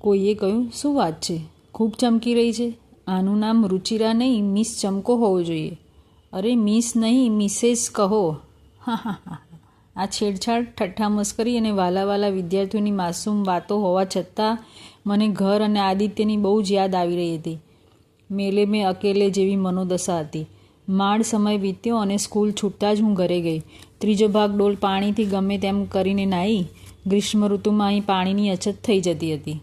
કોઈએ કહ્યું, શું વાત છે, ખૂબ ચમકી રહી છે. આનું નામ રુચિરા નહીં, મિસ ચમકો હોવું જોઈએ. અરે મિસ નહીં, મિસેસ કહો. હા હા હા. આ છેડછાડ, ઠઠ્ઠા મસ્કરી અને વાલા વિદ્યાર્થીઓની માસૂમ વાતો હોવા છતાં મને ઘર અને આદિત્યની બહુ જ યાદ આવી રહી હતી. મેલે મેં અકેલે જેવી મનોદશા હતી. માંડ સમય વીત્યો અને સ્કૂલ છૂટતાં જ હું ઘરે ગઈ. ત્રીજો ભાગ ડોલ પાણીથી ગમે તેમ કરીને નાહી. ગ્રીષ્મ ઋતુમાં અહીં પાણીની અછત થઈ જતી હતી,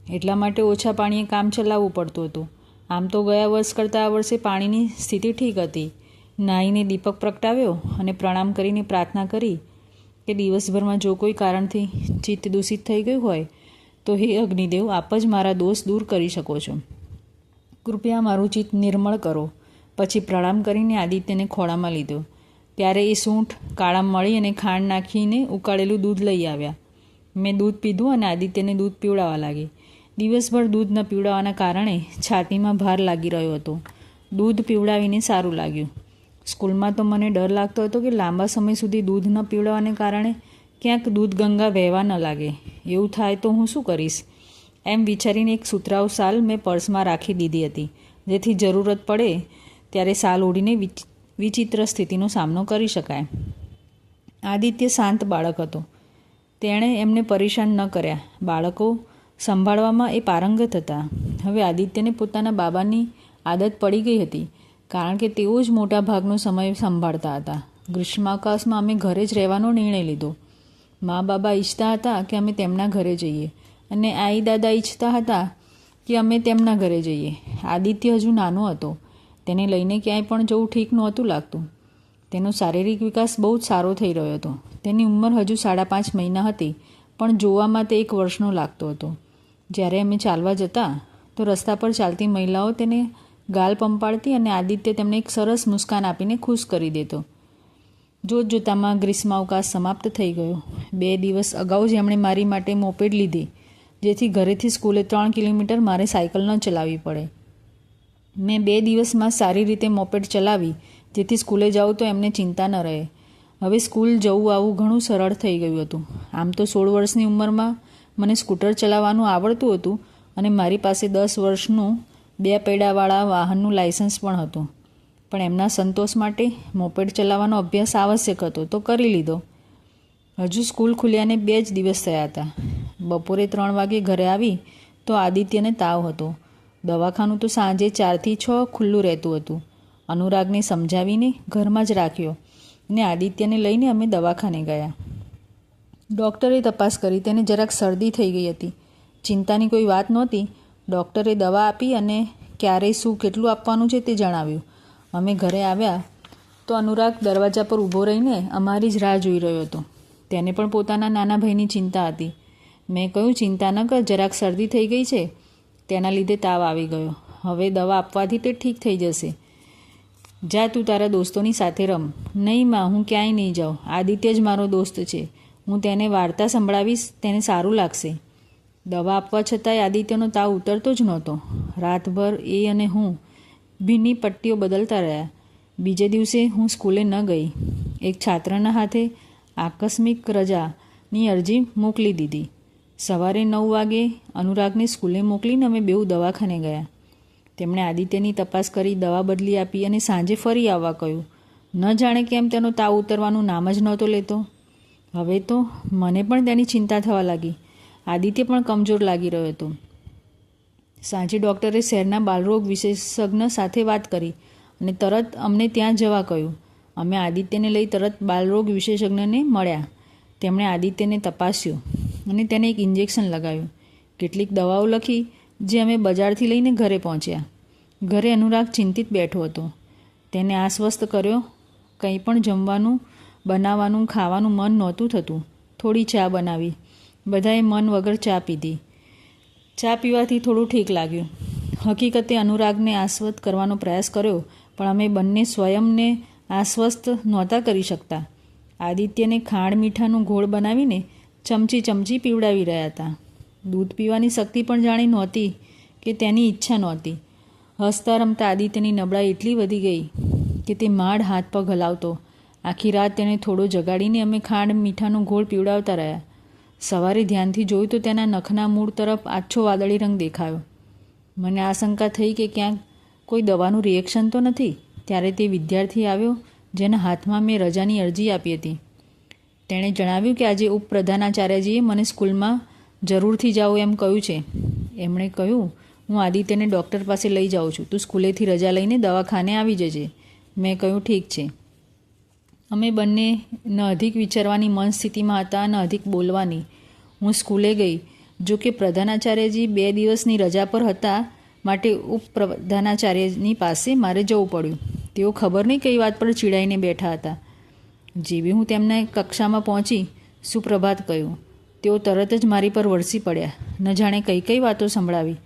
એટલા માટે ઓછા પાણીએ કામ ચલાવવું પડતું હતું. આમ તો ગયા વર્ષ કરતાં આ વર્ષે પાણીની સ્થિતિ ઠીક હતી. નાહીને દીપક પ્રગટાવ્યો અને પ્રણામ કરીને પ્રાર્થના કરી કે દિવસભરમાં જો કોઈ કારણથી ચિત્ત દૂષિત થઈ ગયું હોય તો હે અગ્નિદેવ, આપ જ મારા દોષ દૂર કરી શકો છો. કૃપયા મારું ચિત્ત નિર્મળ કરો. પછી પ્રણામ કરીને આદિત્યને ખોળામાં લીધો. ત્યારે એ સૂંઠ, કાળા મળી અને ખાંડ નાખીને ઉકાળેલું દૂધ લઈ આવ્યા. મેં દૂધ પીધું અને આદિત્યને દૂધ પીવડાવવા લાગી. દિવસભર દૂધ ન પીવડાવવાના કારણે છાતીમાં ભાર લાગી રહ્યો હતો. દૂધ પીવડાવીને સારું લાગ્યું. સ્કૂલમાં તો મને ડર લાગતો હતો કે લાંબા સમય સુધી દૂધ ન પીવડાવવાને કારણે ક્યાંક દૂધ ગંગા વહેવા ન લાગે. એવું થાય તો હું શું કરીશ? એમ વિચારીને એક સુતરાઉ શાલ મેં પર્સમાં રાખી દીધી હતી, જેથી જરૂરત પડે ત્યારે શાલ ઓઢીને વિચિત્ર સ્થિતિનો સામનો કરી શકાય. આદિત્ય શાંત બાળક હતો. તેણે એમને પરેશાન ન કર્યા. બાળકો સંભાળવામાં એ પારંગત હતા. હવે આદિત્યને પોતાના બાબાની આદત પડી ગઈ હતી, કારણ કે તેઓ જ મોટા ભાગનો સમય સંભાળતા હતા. ગ્રીષ્માવકાશમાં અમે ઘરે જ રહેવાનો નિર્ણય લીધો. મા બાબા ઈચ્છતા હતા કે અમે તેમના ઘરે જઈએ અને આઈ દાદા ઈચ્છતા હતા કે અમે તેમના ઘરે જઈએ. આદિત્ય હજુ નાનો હતો. તેને લઈને ક્યાંય પણ જવું ઠીક નહોતું લાગતું. તેનો શારીરિક વિકાસ બહુ જ સારો થઈ રહ્યો હતો. તેની ઉંમર હજુ 5.5 મહિના હતી, પણ જોવામાં તે 1 વર્ષનો લાગતો હતો. જ્યારે અમે ચાલવા જતા તો રસ્તા પર ચાલતી મહિલાઓ તેને ગાલ પંપાળતી અને આદિત્ય તેમને એક સરસ મુસ્કાન આપીને ખુશ કરી દેતો. જોતજોતામાં ગ્રીષ્માવકાશ સમાપ્ત થઈ ગયો. 2 દિવસ અગાઉ જ એમણે મારી માટે મોપેડ લીધી, જેથી ઘરેથી સ્કૂલે 3 કિલોમીટર મારે સાયકલ ન ચલાવવી પડે. મેં 2 દિવસમાં સારી રીતે મોપેડ ચલાવી, જેથી સ્કૂલે જાઉં તો એમને ચિંતા ન રહે. હવે સ્કૂલ જવું આવવું ઘણું સરળ થઈ ગયું હતું. આમ તો 16 વર્ષની ઉંમરમાં મને સ્કૂટર ચલાવવાનું આવડતું હતું અને મારી પાસે 10 વર્ષનું 2 પૈડાવાળા વાહનનું લાયસન્સ પણ હતું. પણ એમના સંતોષ માટે મોપેડ ચલાવવાનો અભ્યાસ આવશ્યક હતો, તો કરી લીધો. હજુ સ્કૂલ ખુલ્યાને 2 જ દિવસ થયા હતા. બપોરે 3 વાગે ઘરે આવી તો આદિત્યને તાવ હતો. દવાખાનું તો સાંજે 4 થી 6 ખુલ્લું રહેતું હતું. અનુરાગને સમજાવીને ઘરમાં જ રાખ્યો અને આદિત્યને લઈને અમે દવાખાને ગયા. ડૉક્ટરે તપાસ કરી. તેને જરાક શરદી થઈ ગઈ હતી. ચિંતાની કોઈ વાત નહોતી. ડૉક્ટરે દવા આપી અને ક્યારે શું કેટલું આપવાનું છે તે જણાવ્યું. અમે ઘરે આવ્યા તો અનુરાગ દરવાજા પર ઊભો રહીને અમારી જ રાહ જોઈ રહ્યો હતો. તેને પણ પોતાના નાના ભાઈની ચિંતા હતી. મેં કહ્યું, ચિંતા ન કર, જરાક શરદી થઈ ગઈ છે, તેના લીધે તાવ આવી ગયો. હવે દવા આપવાથી તે ઠીક થઈ જશે. જા તું તારા દોસ્તોની સાથે રમ. નહીં માં, હું ક્યાંય નહીં જાઉં. આદિત્ય જ મારો દોસ્ત છે. હું તેને વાર્તા સંભળાવીશ, તેને સારું લાગશે. દવા આપવા છતાંય આદિત્યનો તાવ ઉતરતો જ નહોતો. રાતભર એ અને હું ભીની પટ્ટીઓ બદલતા રહ્યા. બીજે દિવસે હું સ્કૂલે ન ગઈ. એક છાત્રના હાથે આકસ્મિક રજાની અરજી મોકલી દીધી. સવારે 9 વાગે અનુરાગને સ્કૂલે મોકલીને અમે બેઉ દવાખાને ગયા. તેમણે આદિત્યની તપાસ કરી, દવા બદલી આપી અને સાંજે ફરી આવવા કહ્યું. ન જાણે કેમ તેનો તાવ ઉતરવાનું નામ જ નહોતો લેતો. હવે તો મને પણ તેની ચિંતા થવા લાગી. આદિત્ય પણ કમજોર લાગી રહ્યો હતો. સાંજે ડૉક્ટરે શહેરના બાળરોગ વિશેષજ્ઞ સાથે વાત કરી અને તરત અમને ત્યાં જવા કહ્યું. અમે આદિત્યને લઈ તરત બાળરોગ વિશેષજ્ઞને મળ્યા. તેમણે આદિત્યને તપાસ્યો અને તેને એક ઇન્જેક્શન લગાવ્યું. કેટલીક દવાઓ લખી, જે અમે બજારથી લઈને ઘરે પહોંચ્યા. ઘરે અનુરાગ ચિંતિત બેઠો હતો. તેને આશ્વસ્ત કર્યો. કંઈ પણ જમવાનું, બનાવવાનું, ખાવાનું મન નહોતું થતું. થોડી ચા બનાવી. બધાએ મન વગર ચા પીધી. ચા પીવાથી થોડું ઠીક લાગ્યું. હકીકતે અનુરાગને આશ્વસ્ત કરવાનો પ્રયાસ કર્યો, પણ અમે બંને સ્વયંને આશ્વસ્ત નહોતા કરી શકતા. આદિત્યને ખાંડ મીઠાનું ઘોળ બનાવીને ચમચી પીવડાવી રહ્યા હતા. દૂધ પીવાની શક્તિ પણ જાણી નહોતી કે તેની ઈચ્છા નહોતી. હસતા રમતા આદિત્યની નબળાઈ એટલી વધી ગઈ કે તે માંડ હાથ પગ હલાવતો. આખી રાત તેને થોડો જગાડીને અમે ખાંડ મીઠાનો ઘોળ પીવડાવતા રહ્યા. સવારે ધ્યાનથી જોયું તો તેના નખના મૂળ તરફ આછો વાદળી રંગ દેખાયો. મને આશંકા થઈ કે ક્યાંક કોઈ દવાનું રિએક્શન તો નથી. ત્યારે તે વિદ્યાર્થી આવ્યો જેના હાથમાં મેં રજાની અરજી આપી હતી. તેણે જણાવ્યું કે આજે ઉપપ્રધાનાચાર્યજીએ મને સ્કૂલમાં જરૂરથી જાઓ એમ કહ્યું છે. એમણે કહ્યું, હું આદિત્યને ડૉક્ટર પાસે લઈ જાઉં છું, તું સ્કૂલેથી રજા લઈને દવાખાને આવી જજે. મેં કહ્યું ઠીક છે. અમે બંને ન અધિક વિચારવાની મન સ્થિતિમાં હતા ન અધિક બોલવાની. હું સ્કૂલે ગઈ. જો કે પ્રધાનાચાર્યજી 2 દિવસની રજા પર હતા માટે ઉપપ્રધાનાચાર્યની પાસે મારે જવું પડ્યું. તેઓ ખબર નહીં કઈ વાત પર ચીડાઈને બેઠા હતા. જેવી હું તેમના કક્ષામાં પહોંચી સુપ્રભાત કહ્યું, તેઓ તરત જ મારી પર વરસી પડ્યા. ન જાણે કઈ કઈ વાતો સંભળાવી.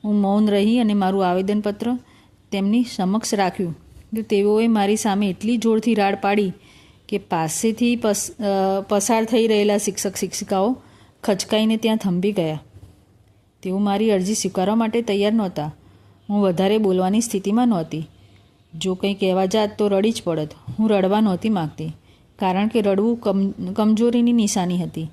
હું મૌન રહી અને મારું આવેદનપત્ર તેમની સમક્ષ રાખ્યું તો તેઓએ મારી સામે એટલી જોરથી રાડ પાડી કે પાસેથી પસાર થઈ રહેલા શિક્ષક શિક્ષિકાઓ ખચકાઈને ત્યાં થંભી ગયા. તેઓ મારી અરજી સ્વીકારવા માટે તૈયાર નહોતા. હું વધારે બોલવાની સ્થિતિમાં નહોતી. જો કંઈ કહેવા જાત તો રડી જ પડત. હું રડવા નહોતી માગતી, કારણ કે રડવું કમજોરીની નિશાની હતી.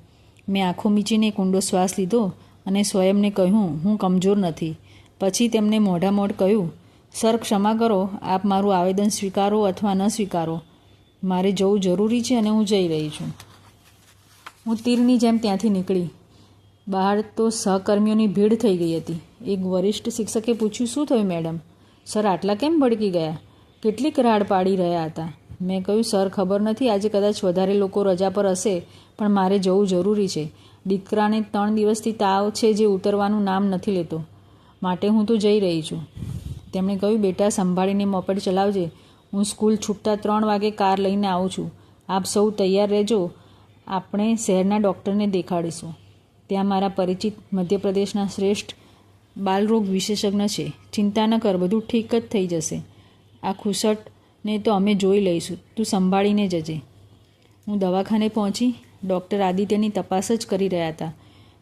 મેં આંખો મીચીને એક ઊંડો શ્વાસ લીધો અને સ્વયંને કહ્યું, હું કમજોર નથી. પછી તેમને મોઢામોઢ કહ્યું, સર ક્ષમા કરો, આપ મારું આવેદન સ્વીકારો અથવા ન સ્વીકારો, મારે જવું જરૂરી છે અને હું જઈ રહી છું. હું તીરની જેમ ત્યાંથી નીકળી. બહાર તો સહકર્મીઓની ભીડ થઈ ગઈ હતી. એક વરિષ્ઠ શિક્ષકે પૂછ્યું, શું થયું મેડમ? સર આટલા કેમ ભડકી ગયા? કેટલીક રાડ પાડી રહ્યા હતા. મેં કહ્યું, સર ખબર નથી, આજે કદાચ વધારે લોકો રજા પર હશે, પણ મારે જવું જરૂરી છે. દીકરાને 3 દિવસથી તાવ છે જે ઉતરવાનું નામ નથી લેતો, માટે હું તો જઈ રહી છું. તેમણે કહ્યું, બેટા સંભાળીને મોપેડ ચલાવજે. હું સ્કૂલ છૂટતા 3 વાગે કાર લઈને આવું છું. આપ સૌ તૈયાર રહેજો. આપણે શહેરના ડૉક્ટરને દેખાડીશું. ત્યાં મારા પરિચિત મધ્યપ્રદેશના શ્રેષ્ઠ બાલરોગ વિશેષજ્ઞ છે. ચિંતા ન કર, બધું ઠીક જ થઈ જશે. આ ખુશટને તો અમે જોઈ લઈશું, તું સંભાળીને જજે. હું દવાખાને પહોંચી. ડૉક્ટર આદિત્યની તપાસ જ કરી રહ્યા હતા.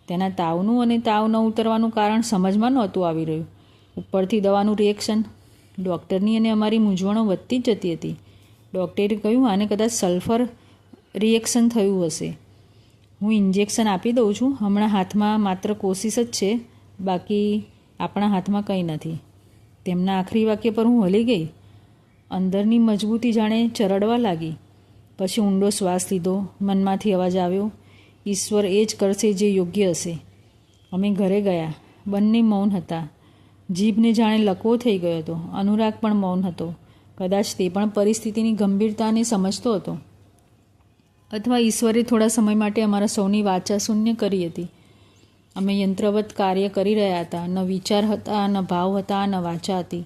તેના તાવનું અને તાવ ન ઉતરવાનું કારણ સમજમાં નહોતું આવી રહ્યું. ઉપરથી દવાનું રિએક્શન. ડૉક્ટરની અને અમારી મૂંઝવણો વધતી જ જતી હતી. ડૉક્ટરે કહ્યું, આને કદાચ સલ્ફર રિએક્શન થયું હશે. હું ઇન્જેક્શન આપી દઉં છું. હમણાં હાથમાં માત્ર કોશિશ જ છે, બાકી આપણા હાથમાં કંઈ નથી. તેમના આખરી વાક્ય પર હું હલી ગઈ. અંદરની મજબૂતી જાણે ચરડવા લાગી. પછી ઊંડો શ્વાસ લીધો. મનમાંથી અવાજ આવ્યો, ઈશ્વર એ જ કરશે જે યોગ્ય હશે. અમે ઘરે ગયા. બંને મૌન હતા. જીભને જાણે લકવો થઈ ગયો હતો. અનુરાગ પણ મૌન હતો. કદાચ તે પણ પરિસ્થિતિની ગંભીરતાને સમજતો હતો, અથવા ઈશ્વરે થોડા સમય માટે અમારા સૌની વાચા શૂન્ય કરી હતી. અમે યંત્રવત કાર્ય કરી રહ્યા હતા. ન વિચાર હતા, ન ભાવ હતા, ન વાચા હતી.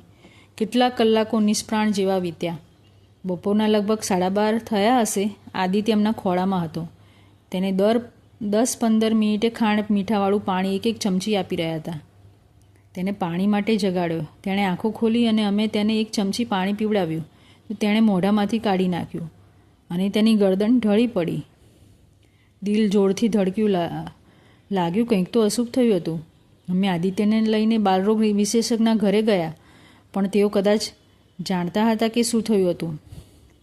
કેટલાક કલાકો નિષ્પ્રાણ જેવા વીત્યા. બપોરના લગભગ 12:30 થયા હશે. આદિત્ય એમના ખોળામાં હતો. તેને દર 10-15 મિનિટે ખાંડ મીઠાવાળું પાણી એક ચમચી આપી રહ્યા હતા. તેને પાણી માટે જગાડ્યો. તેણે આંખો ખોલી અને અમે તેને એક ચમચી પાણી પીવડાવ્યું તો તેણે મોઢામાંથી કાઢી નાખ્યું અને તેની ગરદન ઢળી પડી. દિલ જોરથી ધડક્યું. લાગ્યું કંઈક તો અશુભ થયું હતું. અમે આદિત્યને લઈને બાલરોગ વિશેષજ્ઞના ઘરે ગયા, પણ તેઓ કદાચ જાણતા હતા કે શું થયું હતું.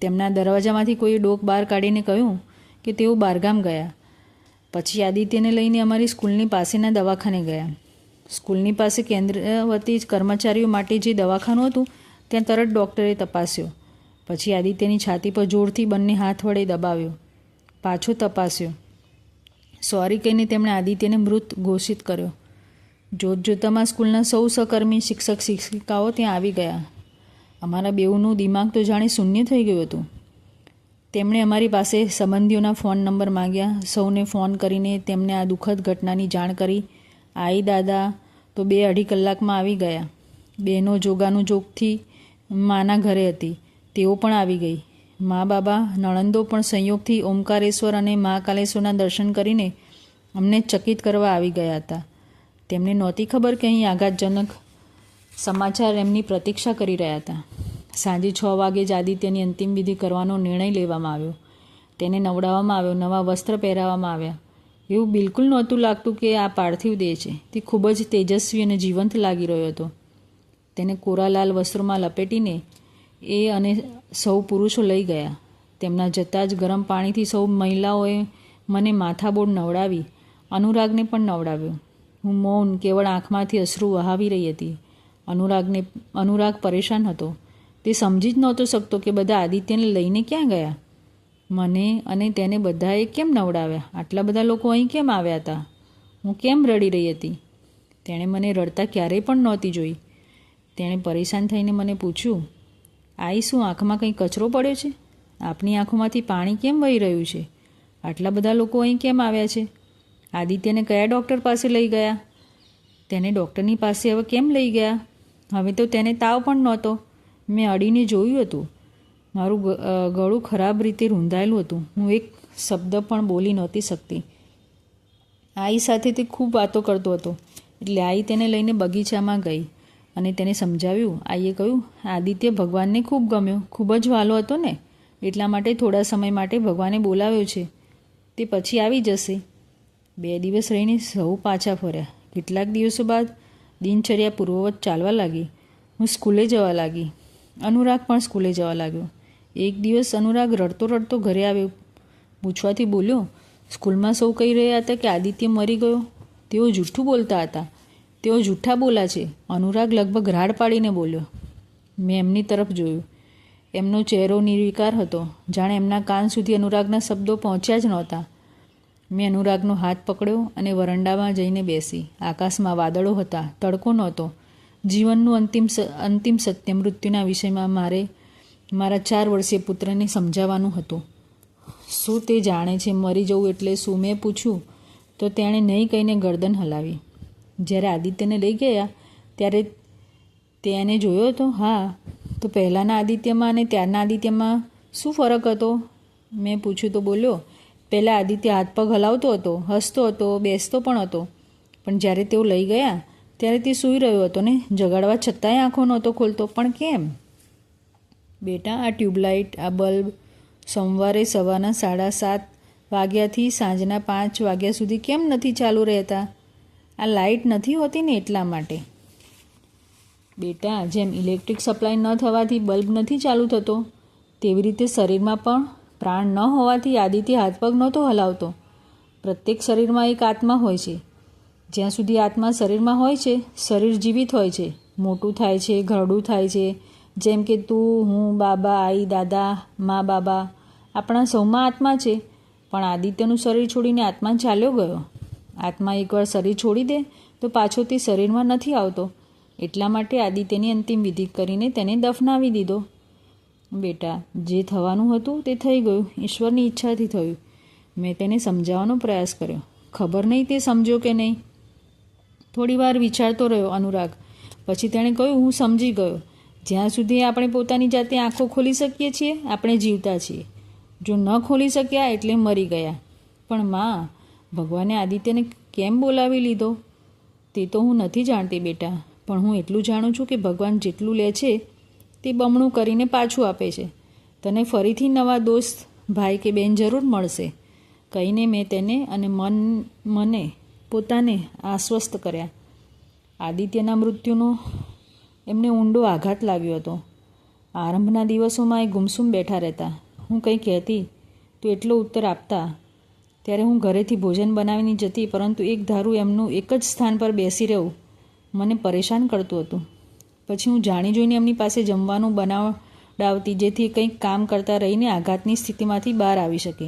તેમના દરવાજામાંથી કોઈએ ડોક બહાર કાઢીને કહ્યું કે તેઓ બહારગામ ગયા. પછી આદિત્યને લઈને અમારી સ્કૂલની પાસેના દવાખાને ગયા. સ્કૂલની પાસે કેન્દ્ર વતી કર્મચારીઓ માટે જે દવાખાનું હતું ત્યાં તરત ડૉક્ટરે તપાસ્યો. પછી આદિત્યની છાતી પર જોરથી બંને હાથ વડે દબાવ્યો. પાછો તપાસ્યો. સોરી કહીને તેમણે આદિત્યને મૃત ઘોષિત કર્યો. જોતજોતામાં સ્કૂલના સૌ સહકર્મી શિક્ષક શિક્ષિકાઓ ત્યાં આવી ગયા. અમારા બેઉનું દિમાગ તો જાણે શૂન્ય થઈ ગયું હતું. તેમણે અમારી પાસે સંબંધીઓના ફોન નંબર માંગ્યા. સૌને ફોન કરીને તેમને આ દુઃખદ ઘટનાની જાણ કરી. આઈ દાદા તો 2-2.5 કલાકમાં આવી ગયા. બહેનો જોગાનું જોગથી માના ઘરે હતી, તેઓ પણ આવી ગઈ. મા બાબા નણંદો પણ સંયોગથી ઓમકારેશ્વર અને મહાકાલેશ્વરના દર્શન કરીને અમને ચકિત કરવા આવી ગયા હતા. તેમને નહોતી ખબર કે અહીં આઘાતજનક સમાચાર એમની પ્રતીક્ષા કરી રહ્યા હતા. સાંજે 6 વાગે જ આદિત્યની અંતિમ વિધિ કરવાનો નિર્ણય લેવામાં આવ્યો. તેને નવડાવવામાં આવ્યો, નવા વસ્ત્ર પહેરાવવામાં આવ્યા. એવું બિલકુલ નહોતું લાગતું કે આ પાર્થિવ દેહ છે. તે ખૂબ જ તેજસ્વી અને જીવંત લાગી રહ્યો હતો. તેને કોરા લાલ વસ્ત્રોમાં લપેટીને એ અને સૌ પુરુષો લઈ ગયા. તેમના જતાં જ ગરમ પાણીથી સૌ મહિલાઓએ મને માથાબોળ નવડાવી અનુરાગને પણ નવડાવ્યો. હું મૌન, કેવળ આંખમાંથી અશ્રુ વહાવી રહી હતી. અનુરાગ પરેશાન હતો. તે સમજી જ નહોતો શકતો કે બધા આદિત્યને લઈને ક્યાં ગયા. મને અને તેને બધાએ કેમ નવડાવ્યા? આટલા બધા લોકો અહીં કેમ આવ્યા હતા? હું કેમ રડી રહી હતી? તેણે મને રડતા ક્યારેય પણ નહોતી જોઈ. તેણે પરેશાન થઈને મને પૂછ્યું, આઈ, શું આંખમાં કંઈ કચરો પડ્યો છે? આપની આંખોમાંથી પાણી કેમ વહી રહ્યું છે? આટલા બધા લોકો અહીં કેમ આવ્યા છે? આદિત્યને કયા ડૉક્ટર પાસે લઈ ગયા? તેને ડૉક્ટરની પાસે હવે કેમ લઈ ગયા? હવે તો તેને તાવ પણ નહોતો. મેં અડીને જોયું હતું. મારું ગળું ખરાબ રીતે રૂંધાયેલું હતું. હું એક શબ્દ પણ બોલી નહોતી શકતી. આઈ સાથે તે ખૂબ વાતો કરતો હતો. એટલે આઈ તેને લઈને બગીચામાં ગઈ અને તેને સમજાવ્યું. આઈએ કહ્યું, આદિત્ય ભગવાનને ખૂબ ગમ્યો, ખૂબ જ વહાલો હતો ને, એટલા માટે થોડા સમય માટે ભગવાને બોલાવ્યો છે. તે પછી આવી જશે. 2 દિવસ રહીને સૌ પાછા ફર્યા. કેટલાક દિવસો બાદ દિનચર્યા પૂર્વવત ચાલવા લાગી. હું સ્કૂલે જવા લાગી. અનુરાગ પણ સ્કૂલે જવા લાગ્યો. એક દિવસ અનુરાગ રડતો રડતો ઘરે આવ્યો. પૂછવાથી બોલ્યો, સ્કૂલમાં સૌ કહી રહ્યા હતા કે આદિત્ય મરી ગયો. તેઓ જૂઠું બોલતા હતા. તેઓ જૂઠા બોલા છે. અનુરાગ લગભગ રાડ પાડીને બોલ્યો. મેં એમની તરફ જોયું. એમનો ચહેરો નિર્વિકાર હતો, જાણે એમના કાન સુધી અનુરાગના શબ્દો પહોંચ્યા જ નહોતા. મેં અનુરાગનો હાથ પકડ્યો અને વરંડામાં જઈને બેસી. આકાશમાં વાદળો હતા, તડકો નહોતો. જીવનનું અંતિમ સત્ય, મૃત્યુના વિષયમાં મારે મારા 4 વર્ષીય પુત્રને સમજાવવાનું હતું. શું તે જાણે છે મરી જવું એટલે શું? મેં પૂછ્યું તો તેણે નહીં કહીને ગરદન હલાવી. જ્યારે આદિત્યને લઈ ગયા ત્યારે તેને જોયો હતો? હા. તો પહેલાંના આદિત્યમાં અને ત્યારના આદિત્યમાં શું ફરક હતો? મેં પૂછ્યું તો બોલ્યો, પહેલાં આદિત્ય હાથ પગ હલાવતો હતો, હસતો હતો, બેસતો પણ હતો. પણ જ્યારે તેઓ લઈ ગયા ત્યારે તે સૂઈ રહ્યો હતો ને જગાડવા છતાંય આંખો નહોતો ખોલતો. પણ કેમ? બેટા, આ ટ્યુબલાઇટ, આ બલ્બ સોમવારે સવારના 7:30 વાગ્યાથી સાંજના 5 વાગ્યા સુધી કેમ નથી ચાલુ રહેતા? આ લાઇટ નથી હોતી ને એટલા માટે. બેટા, જેમ ઇલેક્ટ્રિક સપ્લાય ન થવાથી બલ્બ નથી ચાલુ થતો, તેવી રીતે શરીરમાં પણ પ્રાણ ન હોવાથી આદિત્ય હાથ પગ નહોતો હલાવતો. પ્રત્યેક શરીરમાં એક આત્મા હોય છે. જ્યાં સુધી આત્મા શરીરમાં હોય છે, શરીર જીવિત હોય છે, મોટું થાય છે, ઘરડું થાય છે. જેમ કે તું, હું, બાબા, આઈ, દાદા, મા, બાબા, આપણા સૌમાં આત્મા છે. પણ આદિત્યનું શરીર છોડીને આત્મા ચાલ્યો ગયો. આત્મા એકવાર શરીર છોડી દે તો પાછો તે શરીરમાં નથી આવતો. એટલા માટે આદિત્યની અંતિમ વિધિ કરીને તેને દફનાવી દીધો. બેટા, જે થવાનું હતું તે થઈ ગયું. ઈશ્વરની ઈચ્છાથી થયું. મેં તેને સમજાવવાનો પ્રયાસ કર્યો. ખબર નહીં તે સમજ્યો કે નહીં. થોડી વાર વિચારતો રહ્યો અનુરાગ. પછી તેણે કહ્યું, હું સમજી ગયો. જ્યાં સુધી આપણે પોતાની જાતે આંખો ખોલી શકીએ છીએ, આપણે જીવતા છીએ. જો ન ખોલી શક્યા એટલે મરી ગયા. પણ માં, ભગવાને આદિત્યને કેમ બોલાવી લીધો તે તો હું નથી જાણતી બેટા. પણ હું એટલું જાણું છું કે ભગવાન જેટલું લે છે તે બમણું કરીને પાછું આપે છે. તને ફરીથી નવા દોસ્ત, ભાઈ કે બહેન જરૂર મળશે, કહીને મેં તેને અને મને પોતાને આશ્વસ્ત કર્યા. આદિત્યના મૃત્યુનો એમને ઊંડો આઘાત લાગ્યો હતો. આરંભના દિવસોમાં એ ગુમસુમ બેઠા રહેતા. હું કંઈ કહેતી તો એટલો ઉત્તર આપતા. ત્યારે હું ઘરેથી ભોજન બનાવીને જતી, પરંતુ એક ધારું એમનું એક જ સ્થાન પર બેસી રહેવું મને પરેશાન કરતું હતું. પછી હું જાણી જોઈને એમની પાસે જમવાનું બનાવડાવતી, જેથી કંઈક કામ કરતા રહીને આઘાતની સ્થિતિમાંથી બહાર આવી શકે.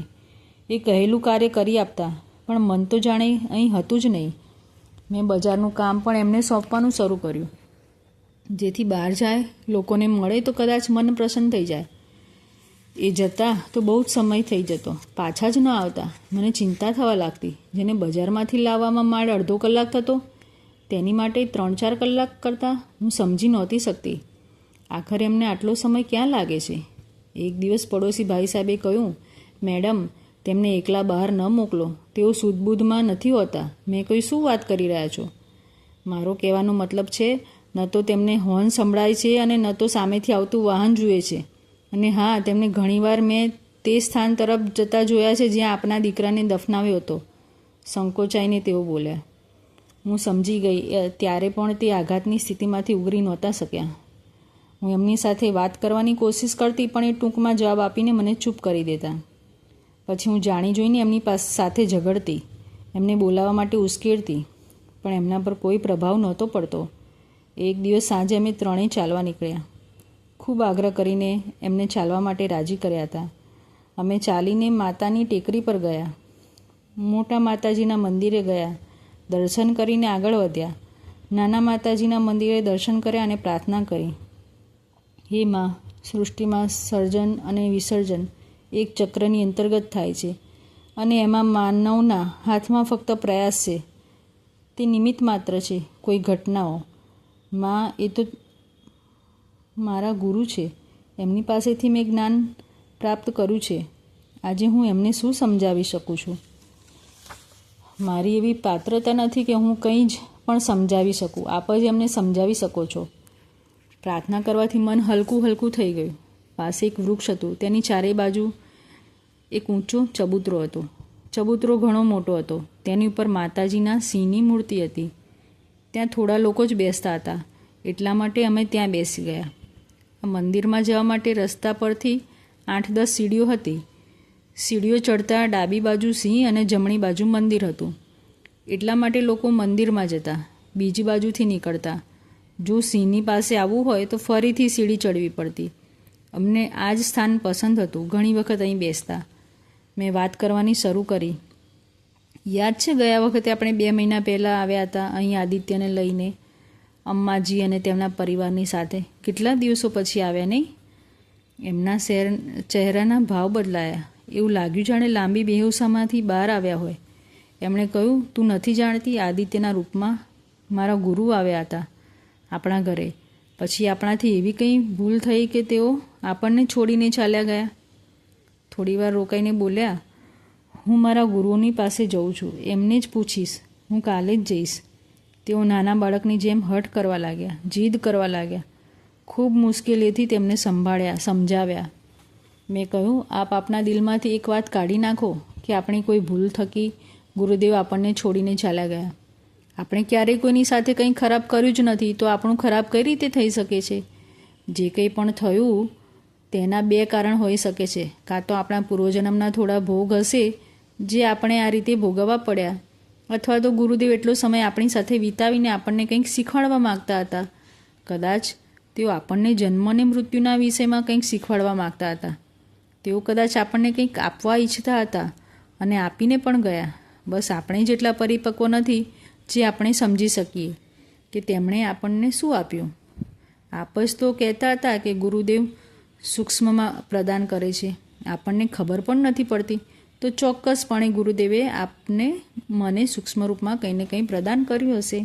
એ કહેલું કાર્ય કરી આપતા, પણ મન તો જાણે અહીં હતું જ નહીં. મેં બજારનું કામ પણ એમને સોંપવાનું શરૂ કર્યું, જેથી બહાર જાય, લોકોને મળે તો કદાચ મન પ્રસન્ન થઈ જાય. એ જતા તો બહુ જ સમય થઈ જતો, પાછા જ ન આવતા. મને ચિંતા થવા લાગતી. જેને બજારમાંથી લાવવામાં માંડ અડધો કલાક થતો, તેની માટે 3-4 કલાક કરતાં હું સમજી નહોતી શકતી. આખરે એમને આટલો સમય ક્યાં લાગે છે? એક દિવસ પડોશી ભાઈ સાહેબે કહ્યું, મેડમ, તેમને એકલા બહાર ન મોકલો, તેઓ સૂઝબૂઝમાં નથી હોતા. મેં કહ્યું, શું વાત કરી રહ્યા છો? મારો કહેવાનો મતલબ છે, ન તો તેમને હોર્ન સંભળાય છે અને ન તો સામેથી આવતું વાહન જુએ છે. અને હા, તેમને ઘણીવાર મેં તે સ્થાન તરફ જતા જોયા છે જ્યાં આપના દીકરાને દફનાવ્યો હતો. સંકોચાઈને તેઓ બોલ્યા. હું સમજી ગઈ. ત્યારે પણ તે આઘાતની સ્થિતિમાંથી ઉગરી નહોતા શક્યા. હું એમની સાથે વાત કરવાની કોશિશ કરતી, પણ એ ટૂંકમાં જવાબ આપીને મને ચૂપ કરી દેતા. પછી હું જાણી જોઈને એમની સાથે ઝઘડતી. એમને બોલાવવા માટે ઉશ્કેરતી, પણ એમના પર કોઈ પ્રભાવ નહોતો પડતો. એક દિવસ સાંજે અમે ત્રણેય ચાલવા નીકળ્યા. ખૂબ આગ્રહ કરીને એમને ચાલવા માટે રાજી કર્યા હતા. અમે ચાલીને માતાની ટેકરી પર ગયા. મોટા માતાજીના મંદિરે ગયા. દર્શન કરીને આગળ વધ્યા. નાના માતાજીના મંદિરે દર્શન કર્યા અને પ્રાર્થના કરી, હે માં, સૃષ્ટિમાં સર્જન અને વિસર્જન એક ચક્રની અંતર્ગત થાય છે અને એમાં માનવના હાથમાં ફક્ત પ્રયાસ છે. તે નિમિત્ત માત્ર છે કોઈ ઘટનાઓ. માં, એ તો મારા ગુરુ છે. એમની પાસેથી મેં જ્ઞાન પ્રાપ્ત કર્યું છે. આજે હું એમને શું સમજાવી શકું છું? મારી એવી પાત્રતા નથી કે હું કંઈ જ પણ સમજાવી શકું. આપ જ એમને સમજાવી શકો છો. પ્રાર્થના કરવાથી મન હલકું હલકું થઈ ગયું. પાસે એક વૃક્ષ હતું. તેની ચારેય બાજુ એક ઊંચો ચબૂતરો હતો. ચબૂતરો ઘણો મોટો હતો. તેની ઉપર માતાજીના સિંહની મૂર્તિ હતી. ત્યાં થોડા લોકો જ બેસતા હતા, એટલા માટે અમે ત્યાં બેસી ગયા. મંદિરમાં જવા માટે રસ્તા પરથી 8-10 સીડીઓ હતી. સીડીઓ ચડતા ડાબી બાજુ સિંહ અને જમણી બાજુ મંદિર હતું. એટલા માટે લોકો મંદિરમાં જતા, બીજી બાજુથી નીકળતા. જો સિંહની પાસે આવવું હોય તો ફરીથી સીડી ચડવી પડતી. અમને આ જ સ્થાન પસંદ હતું. ઘણી વખત અહીં બેસતા. મેં વાત કરવાની શરૂ કરી. યાદ છે, ગયા વખતે આપણે 2 મહિના પહેલાં આવ્યા હતા અહીં આદિત્યને લઈને, અમ્માજી અને તેમના પરિવારની સાથે. કેટલા દિવસો પછી આવ્યા નહીં? એમના ચહેરાના ભાવ બદલાયા. એવું લાગ્યું જાણે લાંબી બેહોશામાંથી બહાર આવ્યા હોય. એમણે કહ્યું, તું નથી જાણતી, આદિત્યના રૂપમાં મારા ગુરુ આવ્યા હતા આપણા ઘરે. પછી આપણાથી એવી કંઈ ભૂલ થઈ કે તેઓ આપણને છોડીને ચાલ્યા ગયા. થોડીવાર રોકાઈને બોલ્યા, હું મારા ગુરુઓની પાસે જઉં છું. એમને જ પૂછીશ. હું કાલે જ જઈશ. તેઓ નાના બાળકની જેમ હઠ કરવા લાગ્યા, જીદ કરવા લાગ્યા. ખૂબ મુશ્કેલીથી તેમને સમજાવ્યા. મેં કહ્યું, આપ આપના દિલમાંથી એક વાત કાઢી નાખો કે આપણી કોઈ ભૂલ થકી ગુરુદેવ આપણને છોડીને ચાલ્યા ગયા. આપણે ક્યારેય કોઈની સાથે કંઈ ખરાબ કર્યું જ નથી, તો આપણું ખરાબ કઈ રીતે થઈ શકે છે? જે કંઈ પણ થયું તેના 2 કારણ હોઈ શકે છે. કાં તો આપણા પૂર્વજન્મના થોડા ભોગ હશે જે આપણે આ રીતે ભોગવવા પડ્યા, અથવા તો ગુરુદેવ એટલો સમય આપણી સાથે વિતાવીને આપણને કંઈક શીખવાડવા માગતા હતા. કદાચ તેઓ આપણને જન્મ અને મૃત્યુના વિષયમાં કંઈક શીખવાડવા માગતા હતા. તેઓ કદાચ આપણને કંઈક આપવા ઈચ્છતા હતા અને આપીને પણ ગયા. બસ આપણે જેટલા પરિપક્વ નથી જે આપણે સમજી શકીએ કે તેમણે આપણને શું આપ્યું. આપ જ તો કહેતા હતા કે ગુરુદેવ સૂક્ષ્મમાં પ્રદાન કરે છે. આપણને ખબર પણ નથી પડતી, તો ચોક્કસપણે ગુરુદેવે મને સૂક્ષ્મ રૂપમાં કંઈ ને કંઈ પ્રદાન કર્યું હશે.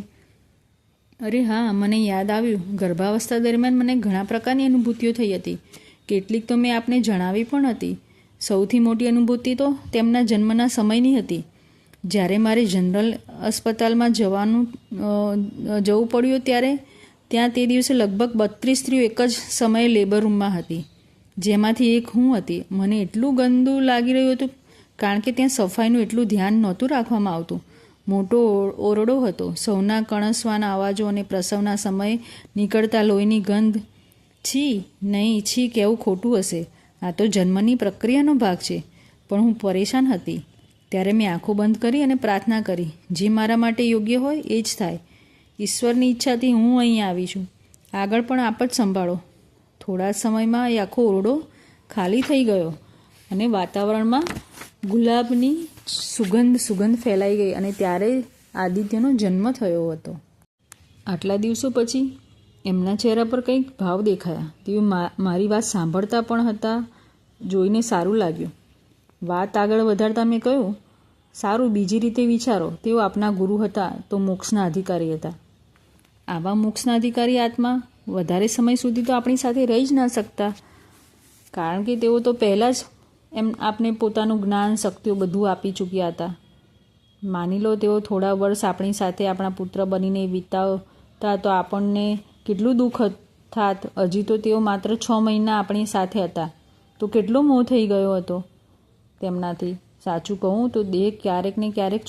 અરે હા, મને યાદ આવ્યું. ગર્ભાવસ્થા દરમિયાન મને ઘણા પ્રકારની અનુભૂતિઓ થઈ હતી. કેટલીક તો મેં આપને જણાવી પણ હતી. સૌથી મોટી અનુભૂતિ તો તેમના જન્મના સમયની હતી. જ્યારે મારે જનરલ અસ્પતાલમાં જવું પડ્યું ત્યારે ત્યાં તે દિવસે લગભગ 32 સ્ત્રીઓ એક જ સમયે લેબર રૂમમાં હતી, જેમાંથી એક હું હતી. મને એટલું ગંદુ લાગી રહ્યું હતું કારણ કે ત્યાં સફાઈનું એટલું ધ્યાન નહોતું રાખવામાં આવતું. મોટો ઓરડો હતો. સૌના કણસવાના અવાજો અને પ્રસવના સમયે નીકળતા લોહીની ગંધ. છી કહેવું ખોટું હશે. આ તો જન્મની પ્રક્રિયાનો ભાગ છે. પણ હું પરેશાન હતી. ત્યારે મેં આંખો બંધ કરી અને પ્રાર્થના કરી, જે મારા માટે યોગ્ય હોય એ જ થાય. ઈશ્વરની ઈચ્છાથી હું અહીં આવી છું. આગળ પણ આપ જ સંભાળો. થોડા સમયમાં એ આખો ઓરડો ખાલી થઈ ગયો અને વાતાવરણમાં ગુલાબની સુગંધ ફેલાઈ ગઈ અને ત્યારે આદિત્યનો જન્મ થયો હતો. આટલા દિવસો પછી એમના ચહેરા પર કંઈક ભાવ દેખાયા. તેઓ મારી વાત સાંભળતા પણ હતા. જોઈને સારું લાગ્યું. વાત આગળ વધારતા મેં કહ્યું, સારું, બીજી રીતે વિચારો. તેઓ આપના ગુરુ હતા તો મોક્ષના અધિકારી હતા. આવા મોક્ષના અધિકારી આત્મા વધારે સમય સુધી તો આપણી સાથે રહી જ ના શકતા, કારણ કે તેઓ તો પહેલાં જ આપને પોતાનું જ્ઞાન, શક્તિઓ બધું આપી ચૂક્યા હતા. માની લો તેઓ થોડા વર્ષ આપણી સાથે આપણા પુત્ર બનીને વિતાવતા તો આપણને કેટલું દુઃખ થાત. હજી તો તેઓ માત્ર 6 મહિના આપણી સાથે હતા, તો કેટલો મોહ થઈ ગયો હતો તેમનાથી. સાચું કહું તો દેહ ક્યારેક ને ક્યારેક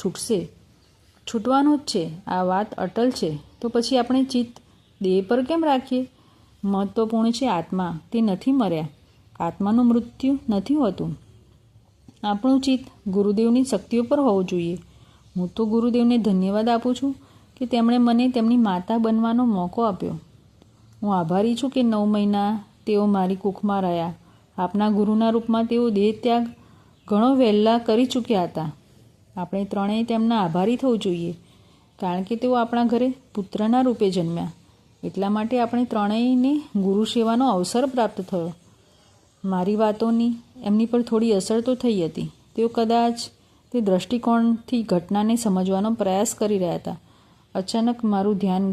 છૂટવાનો જ છે. આ વાત અટલ છે. તો પછી આપણે ચિત્ત દેહ પર કેમ રાખીએ? મહત્વપૂર્ણ છે આત્મા. તે નથી મર્યા. આત્માનું મૃત્યુ નથી હોતું. આપણું ચિત્ત ગુરુદેવની શક્તિઓ પર હોવું જોઈએ. હું તો ગુરુદેવને ધન્યવાદ આપું છું કે તેમણે મને તેમની માતા બનવાનો મોકો આપ્યો. હું આભારી છું કે 9 મહિના તેઓ મારી કુખમાં રહ્યા. આપના ગુરુના રૂપમાં તેઓ દેહ ત્યાગ ઘણો વહેલા કરી ચૂક્યા હતા. આપણે ત્રણેય તેમના આભારી થવું જોઈએ, કારણ કે તેઓ આપણા ઘરે પુત્રના રૂપે જન્મ્યા. એટલા માટે આપણે ત્રણેયને ગુરુ સેવાનો અવસર પ્રાપ્ત થયો. મારી વાતોની એમની પર થોડી અસર તો થઈ હતી. તેઓ કદાચ તે દૃષ્ટિકોણથી ઘટનાને સમજવાનો પ્રયાસ કરી રહ્યા હતા. અચાનક મારું ધ્યાન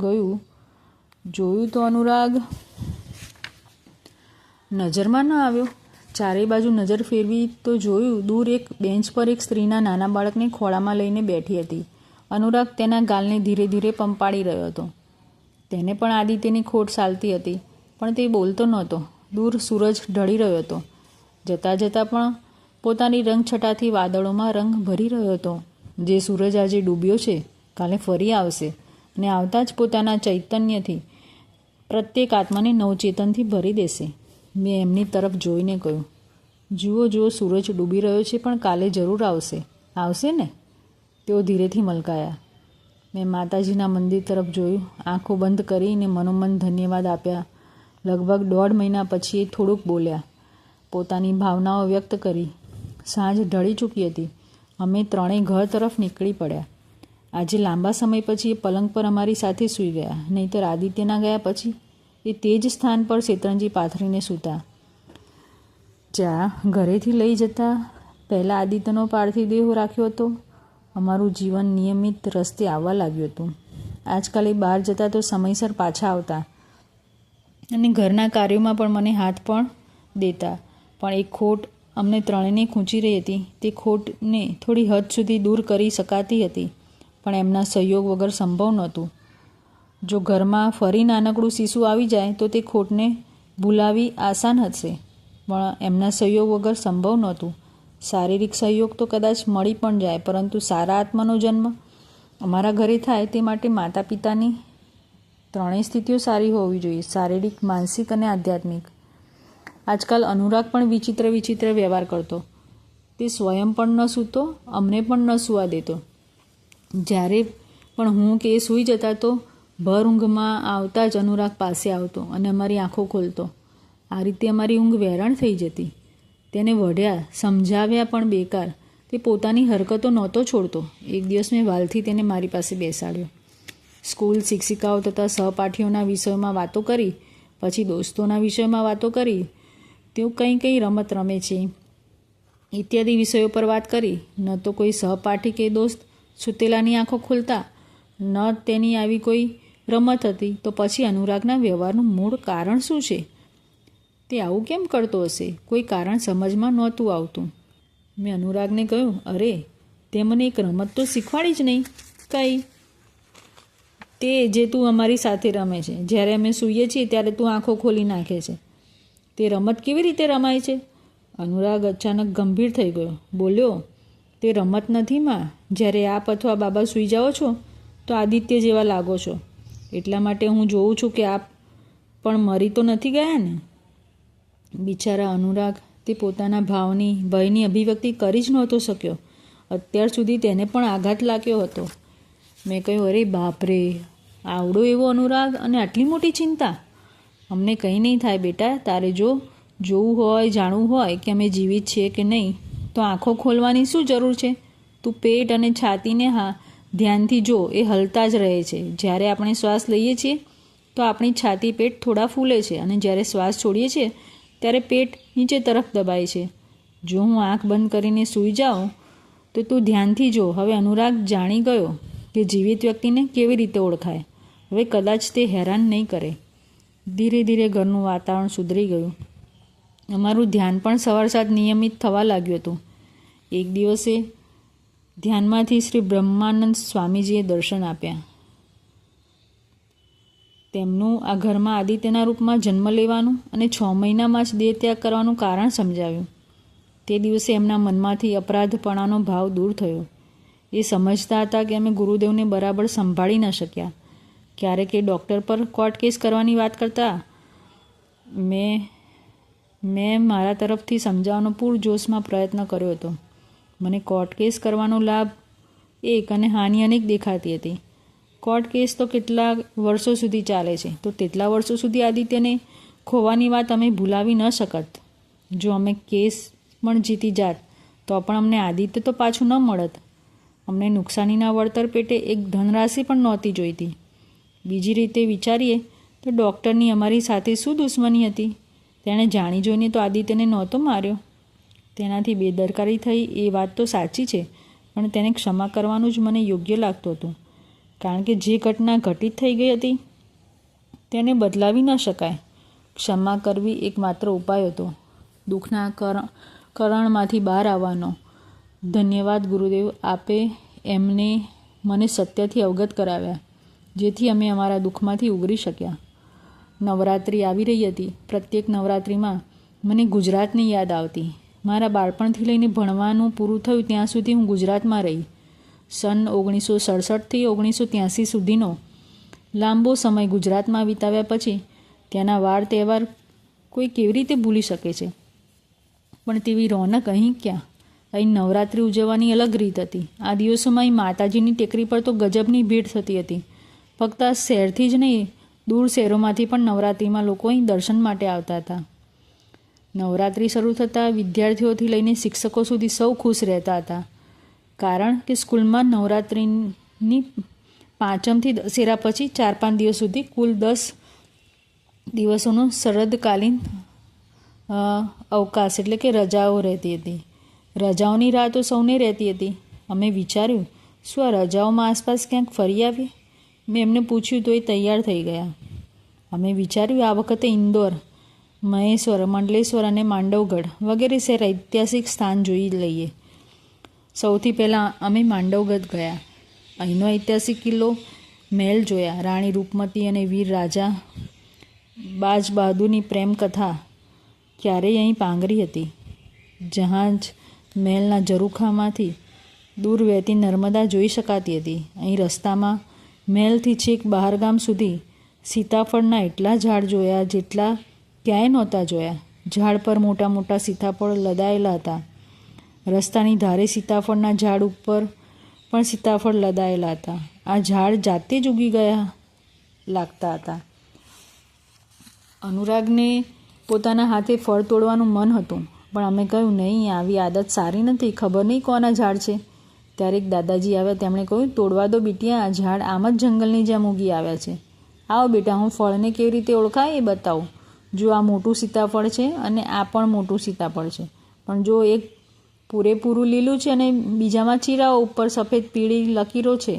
જોયું તો અનુરાગ નજરમાં ન આવ્યો. ચારે બાજુ નજર ફેરવી તો જોયું દૂર એક બેન્ચ પર એક સ્ત્રીના નાના બાળકને ખોળામાં લઈને બેઠી હતી. અનુરાગ તેના ગાલને ધીરે ધીરે પંપાળી રહ્યો હતો. તેને પણ આદિત્યની ખોટ ચાલતી હતી, પણ તે બોલતો નહોતો. દૂર સૂરજ ઢળી રહ્યો હતો. જતાં જતાં પણ પોતાની રંગછટાથી વાદળોમાં રંગ ભરી રહ્યો હતો. જે સૂરજ આજે ડૂબ્યો છે, કાલે ફરી આવશે અને આવતા જ પોતાના ચૈતન્યથી પ્રત્યેક આત્માને નવચેતનથી ભરી દેશે. મેં એમની તરફ જોઈને કહ્યું, જુઓ સૂરજ ડૂબી રહ્યો છે, પણ કાલે જરૂર આવશે ને? તેઓ ધીરેથી મલકાયા. મેં માતાજીના મંદિર તરફ જોયું, આંખો બંધ કરીને મનોમન ધન્યવાદ આપ્યા. લગભગ 1.5 મહિના પછી એ થોડુંક બોલ્યા, પોતાની ભાવનાઓ વ્યક્ત કરી. સાંજ ઢળી ચૂકી હતી. અમે ત્રણેય ઘર તરફ નીકળી પડ્યા. આજે લાંબા સમય પછી એ પલંગ પર અમારી સાથે સૂઈ ગયા. નહીંતર આદિત્યના ગયા પછી એ તે જ સ્થાન પર શેતરંજી પાથરીને સૂતા, જ્યાં ઘરેથી લઈ જતા પહેલાં આદિત્યનો પાર્થિવ દેહ રાખ્યો હતો. અમારું જીવન નિયમિત રસ્તે આવવા લાગ્યું હતું. આજકાલ એ બહાર જતા તો સમયસર પાછા આવતા અને ઘરના કાર્યોમાં પણ મને હાથ પણ દેતા. પણ એક ખોટ અમને ત્રણેયને ખૂંચી રહી હતી. તે ખોટને થોડી હદ સુધી દૂર કરી શકાતી હતી, પણ એમના સહયોગ વગર સંભવ નહોતું. જો ઘરમાં ફરી નાનકડું શિશુ આવી જાય તો તે ખોટને ભૂલાવી આસાન હશે, પણ એમના સહયોગ વગર સંભવ નહોતું. શારીરિક સહયોગ તો કદાચ મળી પણ જાય, પરંતુ સારા આત્માનો જન્મ અમારા ઘરે થાય તે માટે માતા પિતાની ત્રણેય સ્થિતિઓ સારી હોવી જોઈએ, શારીરિક, માનસિક અને આધ્યાત્મિક. આજકાલ અનુરાગ પણ વિચિત્ર વ્યવહાર કરતો. તે સ્વયં પણ ન સૂતો, અમને પણ ન સૂવા દેતો. જ્યારે પણ હું કે એ સૂઈ જતા તો ભર ઊંઘમાં આવતા જ અનુરાગ પાસે આવતો અને અમારી આંખો ખોલતો. આ રીતે અમારી ઊંઘ વેરાણ થઈ જતી. તેને વઢ્યા, સમજાવ્યા પણ બેકાર. તે પોતાની હરકતો નહોતો છોડતો. એક દિવસ મેં વાલથી તેને મારી પાસે બેસાડ્યો. સ્કૂલ, શિક્ષિકાઓ તથા સહપાઠીઓના વિષયોમાં વાતો કરી, પછી દોસ્તોના વિષયમાં વાતો કરી. તેઓ કઈ રમત રમે છે ઇત્યાદિ વિષયો પર વાત કરી. ન તો કોઈ સહપાઠી કે દોસ્ત સુતેલાની આંખો ખોલતા, ન તેની આવી કોઈ રમત હતી. તો પછી અનુરાગના વ્યવહારનું મૂળ કારણ શું છે? તે આવું કેમ કરતો હશે? કોઈ કારણ સમજમાં નહોતું આવતું. મેં અનુરાગને કહ્યું, અરે તે મને એક રમત તો શીખવાડી જ નહીં. કઈ? તે જે તું અમારી સાથે રમે છે. જ્યારે અમે સૂઈએ છીએ ત્યારે તું આંખો ખોલી નાખે છે. તે રમત કેવી રીતે રમાય છે? અનુરાગ અચાનક ગંભીર થઈ ગયો. બોલ્યો, તે રમત નથી માં. જ્યારે આપ અથવા બાબા સૂઈ જાઓ છો તો આદિત્ય જેવા લાગો છો. એટલા માટે હું જોઉં છું કે આપ પણ મરી તો નથી ગયા ને? બિચારા અનુરાગ, તે પોતાના ભાવની, ભયની અભિવ્યક્તિ કરી જ નહોતો શક્યો. અત્યાર સુધી તેને પણ આઘાત લાગ્યો હતો. મેં કહ્યું, અરે બાપરે, આવડો એવો અનુરાગ અને આટલી મોટી ચિંતા. અમને કંઈ નહીં થાય બેટા. તારે જો જોવું હોય, જાણવું હોય કે અમે જીવિત છીએ કે નહીં, તો આંખો ખોલવાની શું જરૂર છે? તું પેટ અને છાતીને ધ્યાનથી જો, એ હલતા જ રહે છે. જ્યારે આપણે શ્વાસ લઈએ છીએ તો આપણી છાતી, પેટ થોડા ફૂલે છે અને જ્યારે શ્વાસ છોડીએ છીએ ત્યારે પેટ નીચે તરફ દબાય છે. જો હું આંખ બંધ કરીને સૂઈ જાઉં તો તું ધ્યાનથી જો. હવે અનુરાગ જાણી ગયો કે જીવિત વ્યક્તિને કેવી રીતે ઓળખાય. હવે કદાચ તે હેરાન નહીં કરે. ધીરે ધીરે ઘરનું વાતાવરણ સુધરી ગયું. અમારું ધ્યાન પણ સવાર સાંજ નિયમિત થવા લાગ્યું હતું. એક દિવસે ધ્યાનમાંથી શ્રી બ્રહ્માનંદ સ્વામીજીએ દર્શન આપ્યા. તેમનું આ ઘરમાં આદિત્યના રૂપમાં જન્મ લેવાનું અને 6 મહિનામાં જ દેહ ત્યાગ કરવાનું કારણ સમજાવ્યું. તે દિવસે એમના મનમાંથી અપરાધપણાનો ભાવ દૂર થયો. એ સમજતા હતા કે અમે ગુરુદેવને બરાબર સંભાળી ન શક્યા. ક્યારેક એ ડૉક્ટર પર કોર્ટ કેસ કરવાની વાત કરતા. મેં મારા તરફથી સમજાવવાનો પૂરજોશમાં પ્રયત્ન કર્યો હતો. મને કોર્ટ કેસ કરવાનો લાભ એક અને હાનિ અનેક દેખાતી હતી. કોર્ટ કેસ તો કેટલા વર્ષો સુધી ચાલે છે, તો તેટલા વર્ષો સુધી આદિત્યને ખોવાની વાત અમે ભૂલાવી ન શકત. જો અમે કેસ પણ જીતી જાત તો પણ અમને આદિત્ય તો પાછું ન મળત. અમને નુકસાનીના વળતર પેટે એક ધનરાશિ પણ નહોતી જોઈતી. બીજી રીતે વિચારીએ તો ડૉક્ટરની અમારી સાથે શું દુશ્મની હતી? તેણે જાણી જોઈને તો આદિત્યને નહોતો માર્યો. તેનાથી બેદરકારી થઈ એ વાત તો સાચી છે, પણ તેને ક્ષમા કરવાનું જ મને યોગ્ય લાગતું હતું, કારણ કે જે ઘટના ઘટિત થઈ ગઈ હતી તેને બદલાવી ન શકાય. ક્ષમા કરવી એકમાત્ર ઉપાય હતો દુઃખના કરણમાંથી બહાર આવવાનો. ધન્યવાદ ગુરુદેવ, આપે એમને મને સત્યથી અવગત કરાવ્યા, જેથી અમે અમારા દુઃખમાંથી ઉગરી શક્યા. નવરાત્રિ આવી રહી હતી. પ્રત્યેક નવરાત્રિમાં મને ગુજરાતની યાદ આવતી. મારા બાળપણથી લઈને ભણવાનું પૂરું થયું ત્યાં સુધી હું ગુજરાતમાં રહી. સન 1967થી 1983 સુધીનો લાંબો સમય ગુજરાતમાં વિતાવ્યા પછી ત્યાંના વાર તહેવાર કોઈ કેવી રીતે ભૂલી શકે છે? પણ તેવી રોનક અહીં ક્યાં? અહીં નવરાત્રિ ઉજવવાની અલગ રીત હતી. આ દિવસોમાં અહીં માતાજીની ટેકરી પર તો ગજબની ભીડ થતી હતી. ફક્ત આ શહેરથી જ નહીં, દૂર શહેરોમાંથી પણ નવરાત્રિમાં લોકો અહીં દર્શન માટે આવતા હતા. નવરાત્રિ શરૂ થતાં વિદ્યાર્થીઓથી લઈને શિક્ષકો સુધી સૌ ખુશ રહેતા હતા, કારણ કે સ્કૂલમાં નવરાત્રિની પાંચમથી દશેરા પછી 4-5 દિવસ સુધી કુલ 10 દિવસોનો શરદકાલીન અવકાશ એટલે કે રજાઓ રહેતી હતી. રજાઓની રાહ તો સૌને રહેતી હતી. અમે વિચાર્યું, શું આ રજાઓમાં આસપાસ ક્યાંક ફરી આવીએ? મેં એમને પૂછ્યું તો એ તૈયાર થઈ ગયા. અમે વિચાર્યું આ વખતે ઇન્દોર, મહેશ્વર, મંડલેશ્વર અને માંડવગઢ વગેરે શહેર ઐતિહાસિક સ્થાન જોઈ લઈએ. સૌથી પહેલાં અમે માંડવગઢ ગયા. અહીંનો ઐતિહાસિક કિલ્લો મહેલ જોયા. રાણી રૂપમતી અને વીર રાજા બાજ બહાદુરની પ્રેમ કથા ક્યારેય અહીં પાંગરી હતી. જહાજ મહેલના ઝરૂખામાંથી દૂર વહેતી નર્મદા જોઈ શકાતી હતી. અહીં રસ્તામાં મહેલથી છેક બહારગામ સુધી સીતાફળના એટલા ઝાડ જોયા જેટલા ક્યાંય નહોતા જોયા. ઝાડ પર મોટા મોટા સીતાફળ લદાયેલા હતા. રસ્તાની ધારે સીતાફળના ઝાડ ઉપર પણ સીતાફળ લદાયેલા હતા. આ ઝાડ જાતે જ ઉગી ગયા લાગતા હતા. અનુરાગને પોતાના હાથે ફળ તોડવાનું મન હતું, પણ અમે કહ્યું નહીં, આવી આદત સારી નથી, ખબર નહીં કોના ઝાડ છે. ત્યારે એક દાદાજી આવ્યા. તેમણે કહ્યું, તોડવા દો બિટિયા, આ ઝાડ આમ જ જંગલની જેમ ઉગી આવ્યા છે. આવો બેટા, હું ફળને કેવી રીતે ઓળખાય એ બતાવું. જો આ મોટું સીતાફળ છે અને આ પણ મોટું સીતાફળ છે, પણ જો એક પૂરેપૂરું લીલું છે અને બીજામાં ચીરાઓ ઉપર સફેદ પીળી લકીરો છે.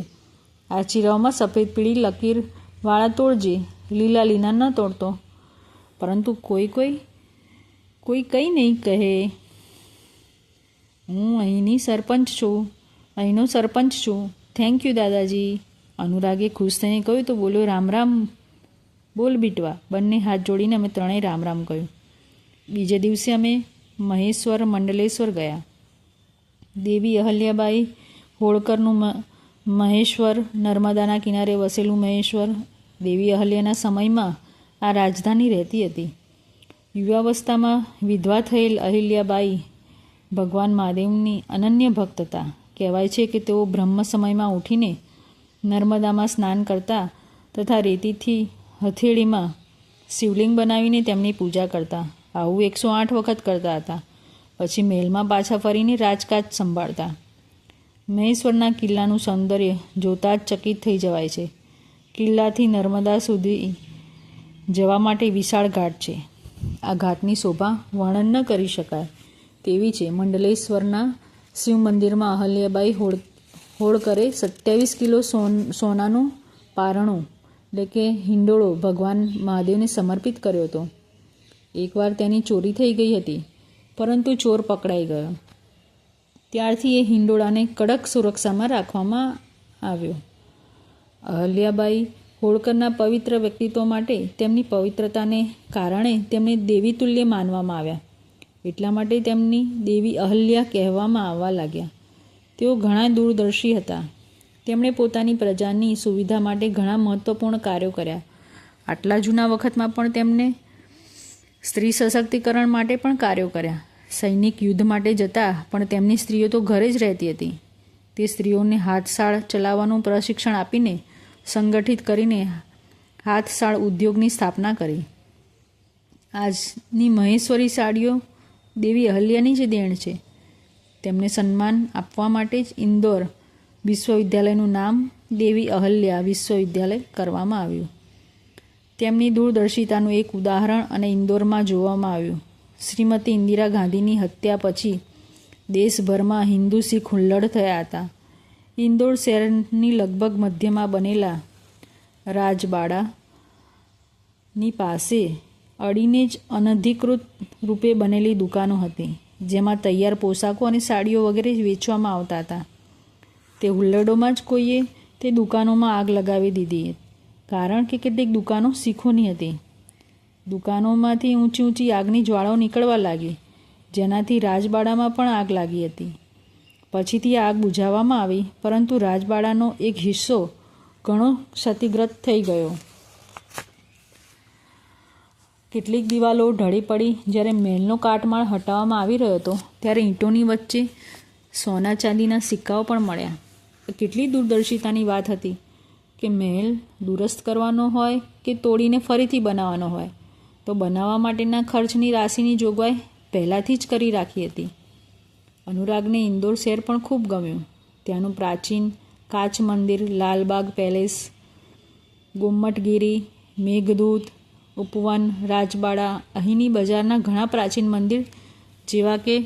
આ ચીરાઓમાં સફેદ પીળી લકીરવાળા તોડજે, લીલા લીલા ન તોડતો. પરંતુ કોઈ કંઈ નહીં કહે. હું અહીંની સરપંચ છું, અહીંનો સરપંચ છું. થેન્ક યુ દાદાજી. અનુરાગે ખુશ થઈને કહ્યું તો બોલ્યો, રામ રામ બોલ બીટવા. બંને હાથ જોડીને અમે ત્રણેય રામ રામ કહ્યું. બીજે દિવસે અમે મહેશ્વર મંડલેશ્વર ગયા. દેવી અહલ્યાબાઈ હોળકરનું મહેશ્વર, નર્મદાના કિનારે વસેલું મહેશ્વર. દેવી અહલ્યાના સમયમાં આ રાજધાની રહેતી હતી. યુવાવસ્થામાં વિધવા થયેલ અહિલ્યાબાઈ ભગવાન મહાદેવની અનન્ય ભક્ત હતા. કહેવાય છે કે તેઓ બ્રહ્મ સમયમાં ઉઠીને નર્મદામાં સ્નાન કરતા તથા રેતીથી હથેળીમાં શિવલિંગ બનાવીને તેમની પૂજા કરતા. આવું 108 વખત કરતા હતા. પછી મહેલમાં પાછા ફરીને રાજકાજ સંભાળતા. મહેશ્વરના કિલ્લાનું સૌંદર્ય જોતાં જ ચકિત થઈ જવાય છે. કિલ્લાથી નર્મદા સુધી જવા માટે વિશાળ ઘાટ છે. આ ઘાટની શોભા વર્ણન ન કરી શકાય તેવી છે. મંડલેશ્વરના શિવ મંદિરમાં અહલ્યાબાઈ હોળકરે 27 કિલો સોનાનું પારણું એટલે કે હિંડોળો ભગવાન મહાદેવને સમર્પિત કર્યો હતો. એકવાર તેની ચોરી થઈ ગઈ હતી, પરંતુ ચોર પકડાઈ ગયો. ત્યારથી એ હિંડોળાને કડક સુરક્ષામાં રાખવામાં આવ્યો. અહલ્યાબાઈ હોળકરના પવિત્ર વ્યક્તિત્વ માટે તેમની પવિત્રતાને કારણે તેમને દેવી તુલ્ય માનવામાં આવ્યા. એટલા માટે તેમની દેવી અહલ્યા કહેવામાં આવવા લાગ્યા. તેઓ ઘણા દૂરદર્શી હતા. તેમણે પોતાની પ્રજાની સુવિધા માટે ઘણા મહત્ત્વપૂર્ણ કાર્યો કર્યા. આટલા જૂના વખતમાં પણ તેમણે સ્ત્રી સશક્તિકરણ માટે પણ કાર્યો કર્યા. સૈનિક યુદ્ધ માટે જતા, પણ તેમની સ્ત્રીઓ તો ઘરે જ રહેતી હતી. તે સ્ત્રીઓને હાથશાળ ચલાવવાનું પ્રશિક્ષણ આપીને સંગઠિત કરીને હાથશાળ ઉદ્યોગની સ્થાપના કરી. આજની મહેશ્વરી સાડીઓ દેવી અહલ્યાની જ દેણ છે. તેમને સન્માન આપવા માટે જ ઇન્દોર વિશ્વવિદ્યાલયનું નામ દેવી અહલ્યા વિશ્વવિદ્યાલય કરવામાં આવ્યું. તેમની દૂરદર્શિતાનું એક ઉદાહરણ અને ઇન્દોરમાં જોવામાં આવ્યું. શ્રીમતી ઇન્દિરા ગાંધીની હત્યા પછી દેશભરમાં હિન્દુ શીખ હુલ્લડ થયા હતા. ઇન્દોર શહેરની લગભગ મધ્યમાં બનેલા રાજબાડાની પાસે અડીને જ અનધિકૃત રૂપે બનેલી દુકાનો હતી, જેમાં તૈયાર પોશાકો અને સાડીઓ વગેરે વેચવામાં આવતા હતા. તે હુલ્લડોમાં જ કોઈએ તે દુકાનોમાં આગ લગાવી દીધી, કારણ કે કેટલીક દુકાનો શીખોની હતી. દુકાનોમાંથી ઊંચી ઊંચી આગની જ્વાળાઓ નીકળવા લાગી, જેનાથી રાજબાડામાં પણ આગ લાગી હતી. પછીથી આગ બુઝાવવામાં આવી, પરંતુ રાજબાડાનો એક હિસ્સો ઘણો ક્ષતિગ્રસ્ત થઈ ગયો. કેટલીક દિવાલો ઢળી પડી. જ્યારે મહેલનો કાટમાળ હટાવવામાં આવી રહ્યો હતો, ત્યારે ઈંટોની વચ્ચે સોના ચાંદીના સિક્કાઓ પણ મળ્યા. કેટલી દૂરદર્શિતાની વાત હતી કે મહેલ દુરસ્ત કરવાનો હોય કે તોડીને ફરીથી બનાવવાનો હોય, તો બનાવવા માટેના ખર્ચની રાશિની જોગવાઈ પહેલાંથી જ કરી રાખી હતી. અનુરાગને ઇન્દોર શહેર પણ ખૂબ ગમ્યું. ત્યાંનું પ્રાચીન કાચ મંદિર, લાલબાગ પેલેસ, ગુમ્મટગીરી, મેઘદૂત, ઉપવન, રાજબાડા, અહીંની બજારના ઘણા પ્રાચીન મંદિર જેવા કે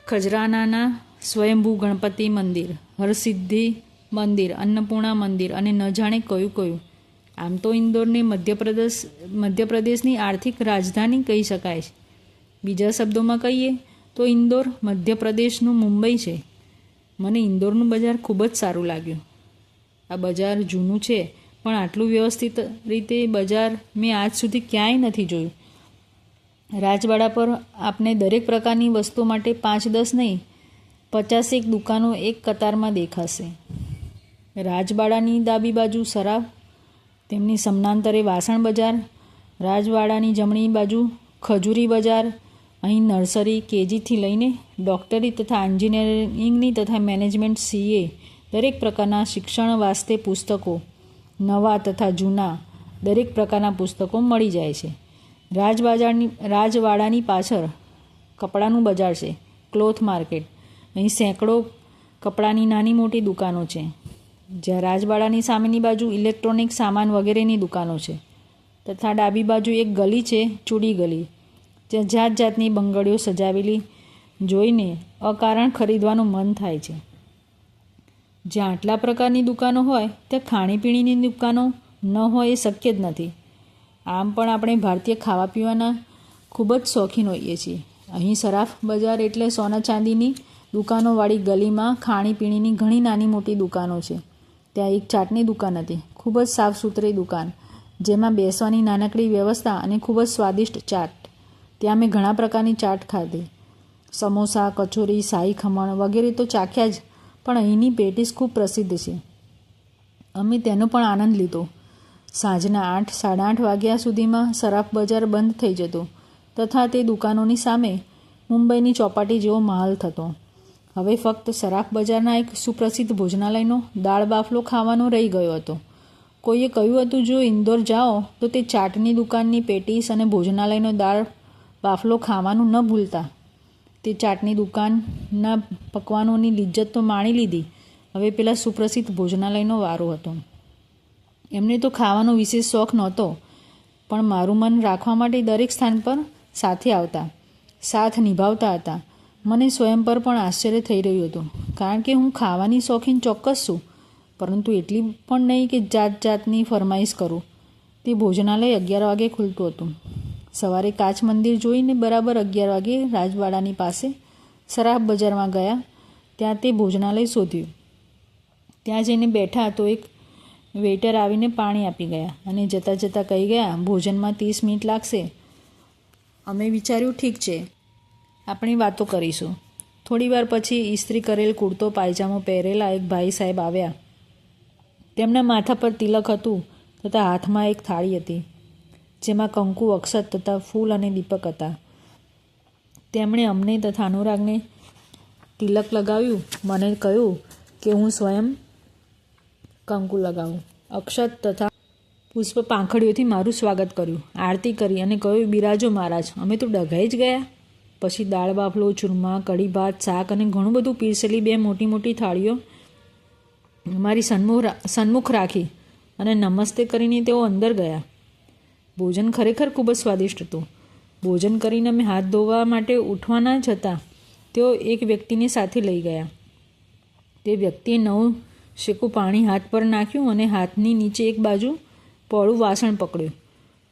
ખજરાનાના સ્વયંભૂ ગણપતિ મંદિર, હરસિદ્ધિ મંદિર, અન્નપૂર્ણા મંદિર અને ન જાણે કયું કયું. આમ તો ઇન્દોરને મધ્યપ્રદેશની આર્થિક રાજધાની કહી શકાય છે. બીજા શબ્દોમાં કહીએ તો ઇન્દોર મધ્યપ્રદેશનું મુંબઈ છે. મને ઇન્દોરનું બજાર ખૂબ જ સારું લાગ્યું. આ બજાર જૂનું છે, પણ આટલું વ્યવસ્થિત રીતે બજાર મેં આજ સુધી ક્યાંય નથી જોયું. રાજવાડા પર આપને દરેક પ્રકારની વસ્તુઓ માટે 5-10 નહીં, 50 દુકાનો એક કતારમાં દેખાશે. રાજવાડાની ડાબી બાજુ સરાફ, તેમની સમાંતરે વાસણ બજાર, રાજવાડાની જમણી બાજુ ખજૂરી બજાર. અહીં નર્સરી, કેજીથી લઈને ડૉક્ટરી તથા એન્જિનિયરિંગની તથા મેનેજમેન્ટ, CA દરેક પ્રકારના શિક્ષણ વાસ્તે પુસ્તકો, નવા તથા જૂના દરેક પ્રકારના પુસ્તકો મળી જાય છે. રાજવાડાની પાછળ કપડાનું બજાર છે, ક્લોથ માર્કેટ. અહીં સેંકડો કપડાની નાની મોટી દુકાનો છે. જ્યાં રાજવાડાની સામેની બાજુ ઇલેક્ટ્રોનિક સામાન વગેરેની દુકાનો છે, તથા ડાબી બાજુ એક ગલી છે, ચૂડી ગલી, જ્યાં જાત જાતની બંગડીઓ સજાવેલી જોઈને અકારણ ખરીદવાનું મન થાય છે. જ્યાં આટલા પ્રકારની દુકાનો હોય ત્યાં ખાણીપીણીની દુકાનો ન હોય એ શક્ય જ નથી. આમ પણ આપણે ભારતીય ખાવા પીવાના ખૂબ જ શોખીન હોઈએ છીએ. અહીં સરાફ બજાર એટલે સોના ચાંદીની દુકાનોવાળી ગલીમાં ખાણીપીણીની ઘણી નાની મોટી દુકાનો છે. ત્યાં એક ચાટની દુકાન હતી, ખૂબ જ સાફ સુથરી દુકાન, જેમાં બેસવાની નાનકડી વ્યવસ્થા અને ખૂબ જ સ્વાદિષ્ટ ચાટ. ત્યાં મેં ઘણા પ્રકારની ચાટ ખાધી. સમોસા, કચોરી, શાહી ખમણ વગેરે તો ચાખ્યા જ, પણ અહીંની પેટીસ ખૂબ પ્રસિદ્ધ છે. અમે તેનો પણ આનંદ લીધો. સાંજના 8-8:30 વાગ્યા સુધીમાં સરાફ બજાર બંધ થઈ જતો, તથા તે દુકાનોની સામે મુંબઈની ચોપાટી જેવો માહોલ થતો. હવે ફક્ત સરાફ બજારના એક સુપ્રસિદ્ધ ભોજનાલયનો દાળ બાફલો ખાવાનો રહી ગયો હતો. કોઈએ કહ્યું હતું, જો ઇન્દોર જાઓ તો તે ચાટની દુકાનની પેટીસ અને ભોજનાલયનો દાળ બાફલો ખાવાનું ન ભૂલતા. તે ચાટની દુકાનના પકવાનોની લિજ્જત તો માણી લીધી, હવે પેલા સુપ્રસિદ્ધ ભોજનાલયનો વારો હતો. એમને તો ખાવાનો વિશેષ શોખ નહોતો, પણ મારું મન રાખવા માટે દરેક સ્થાન પર સાથે આવતા, સાથ નિભાવતા હતા. મને સ્વયં પર પણ આશ્ચર્ય થઈ રહ્યું હતું, કારણ કે હું ખાવાની શોખીન ચોક્કસ છું, પરંતુ એટલી પણ નહીં કે જાત જાતની ફરમાઈશ કરું. તે ભોજનાલય 11 વાગે ખુલતું હતું. સવારે કાચ મંદિર જોઈને બરાબર 11 વાગે રાજવાડાની પાસે સરાફ બજારમાં ગયા. ત્યાં તે ભોજનાલય શોધ્યું. ત્યાં જઈને બેઠા તો એક વેઇટર આવીને પાણી આપી ગયા અને જતાં જતાં કહી ગયા, ભોજનમાં 30 મિનિટ લાગશે. અમે વિચાર્યું, ઠીક છે, આપણે વાતો કરીશું. થોડી વાર પછી ઇસ્ત્રી કરેલ કુર્તો પાયજામો પહેરેલા એક ભાઈ સાહેબ આવ્યા. તેમના માથા પર તિલક હતું તથા હાથમાં એક થાળી હતી, જેમાં કંકુ, અક્ષત તથા ફૂલ અને દીપક હતા. તેમણે અમને તથા અનુરાગને તિલક લગાવ્યું. મને કહ્યું કે હું સ્વયં કંકુ લગાવું. અક્ષત તથા પુષ્પ પાંખડીઓથી મારું સ્વાગત કર્યું, આરતી કરી અને કહ્યું, બિરાજો મહારાજ, અમે તો ડઘાઈ જ ગયા. પછી દાળ બાફલો, ચૂરમા, કઢી ભાત, શાક અને ઘણું બધું પીરસેલી 2 મોટી મોટી થાળીઓ મારી સન્મુખ રાખી અને નમસ્તે કરીને તેઓ અંદર ગયા. ભોજન ખરેખર ખૂબ જ સ્વાદિષ્ટ હતું. ભોજન કરીને અમે હાથ ધોવા માટે ઉઠવાના જ હતા, તેઓ એક વ્યક્તિને સાથે લઈ ગયા. તે વ્યક્તિએ નવું શેકું પાણી હાથ પર નાખ્યું અને હાથની નીચે એક બાજુ પોળું વાસણ પકડ્યું.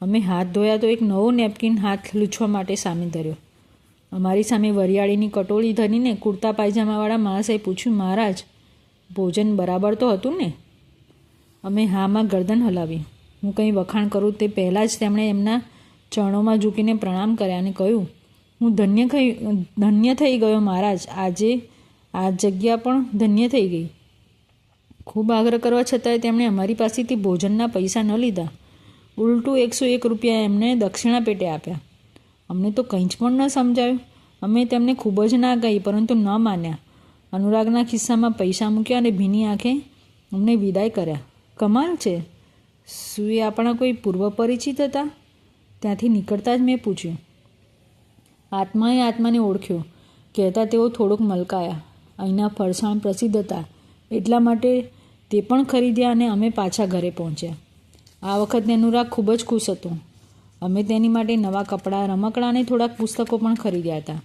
અમે હાથ ધોયા તો એક નવો નેપકિન હાથ લૂછવા માટે સામે ધર્યો. અમારી સામે વરિયાળીની કટોરી ધરીને કુર્તા પાયજામાવાળા માણસે પૂછ્યું, મહારાજ, ભોજન બરાબર તો હતું ને? અમે હામાં ગરદન હલાવી. હું કંઈ વખાણ કરું તે પહેલાં જ તેમણે એમના ચરણોમાં ઝૂકીને પ્રણામ કર્યા અને કહ્યું, હું ધન્ય થઈ ગયો મહારાજ, આજે આ જગ્યા પણ ધન્ય થઈ ગઈ. ખૂબ આગ્રહ કરવા છતાંય તેમણે અમારી પાસેથી ભોજનના પૈસા ન લીધા. ઉલટું 101 રૂપિયા એમને દક્ષિણા પેટે આપ્યા. અમને તો કંઈ જ પણ ન સમજાયું. અમે તેમને ખૂબ જ ના કહી, પરંતુ ન માન્યા. અનુરાગના ખિસ્સામાં પૈસા મૂક્યા અને ભીની આંખે અમને વિદાય કર્યા. કમાલ છે, શું એ આપણા કોઈ પૂર્વ પરિચિત હતા? ત્યાંથી નીકળતા જ મેં પૂછ્યું. આત્માએ આત્માને ઓળખ્યો કહેતા તેઓ થોડુંક મલકાયા. અહીંના ફરસાણ પ્રસિદ્ધ હતા એટલા માટે તે પણ ખરીદ્યા અને અમે પાછા ઘરે પહોંચ્યા. આ વખતે અનુરાગ ખૂબ જ ખુશ હતો. અમે તેની માટે નવા કપડાં, રમકડાં અને થોડાક પુસ્તકો પણ ખરીદ્યા હતા.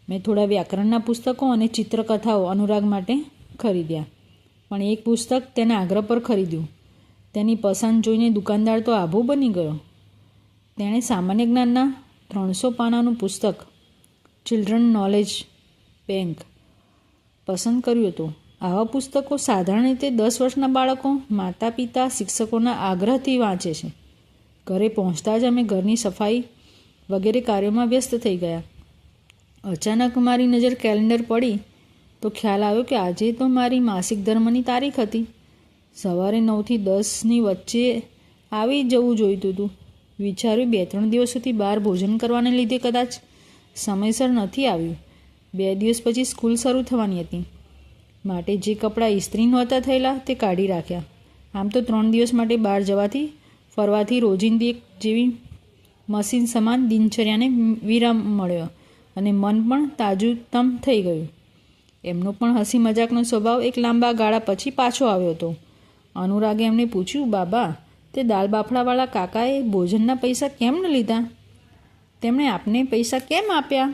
મેં થોડા વ્યાકરણના પુસ્તકો અને ચિત્રકથાઓ અનુરાગ માટે ખરીદ્યા, પણ એક પુસ્તક તેના આગ્રહ પર ખરીદ્યું. તેની પસંદ જોઈને દુકાનદાર તો આભો બની ગયો. તેણે સામાન્ય જ્ઞાનના 300 પાનાનું પુસ્તક ચિલ્ડ્રન નોલેજ બેંક પસંદ કર્યું હતું. આવા પુસ્તકો સાધારણ રીતે 10 વર્ષના બાળકો માતા પિતા શિક્ષકોના આગ્રહથી વાંચે છે. ઘરે પહોંચતા જ અમે ઘરની સફાઈ વગેરે કાર્યોમાં વ્યસ્ત થઈ ગયા. અચાનક મારી નજર કેલેન્ડર પડી તો ખ્યાલ આવ્યો કે આજે તો મારી માસિક ધર્મની તારીખ હતી. સવારે 9થી 10ની વચ્ચે આવી જવું જોઈતું હતું. વિચાર્યું 2-3 દિવસોથી બહાર ભોજન કરવાને લીધે કદાચ સમયસર નથી આવ્યું. 2 દિવસ પછી સ્કૂલ શરૂ થવાની હતી, માટે જે કપડાં ઇસ્ત્રી નહોતા થયેલા તે કાઢી રાખ્યા. આમ તો 3 દિવસ માટે બહાર જવાથી ફરવાથી રોજિંદી એક જેવી મશીન સમાન દિનચર્યાને વિરામ મળ્યો અને મન પણ તાજુતમ થઈ ગયું. એમનો પણ હસી મજાકનો સ્વભાવ એક લાંબા ગાળા પછી પાછો આવ્યો હતો. અનુરાગે એમને પૂછ્યું, બાબા, તે દાળ બાફડાવાળા કાકાએ ભોજનના પૈસા કેમ ન લીધા? તેમણે આપને પૈસા કેમ આપ્યા?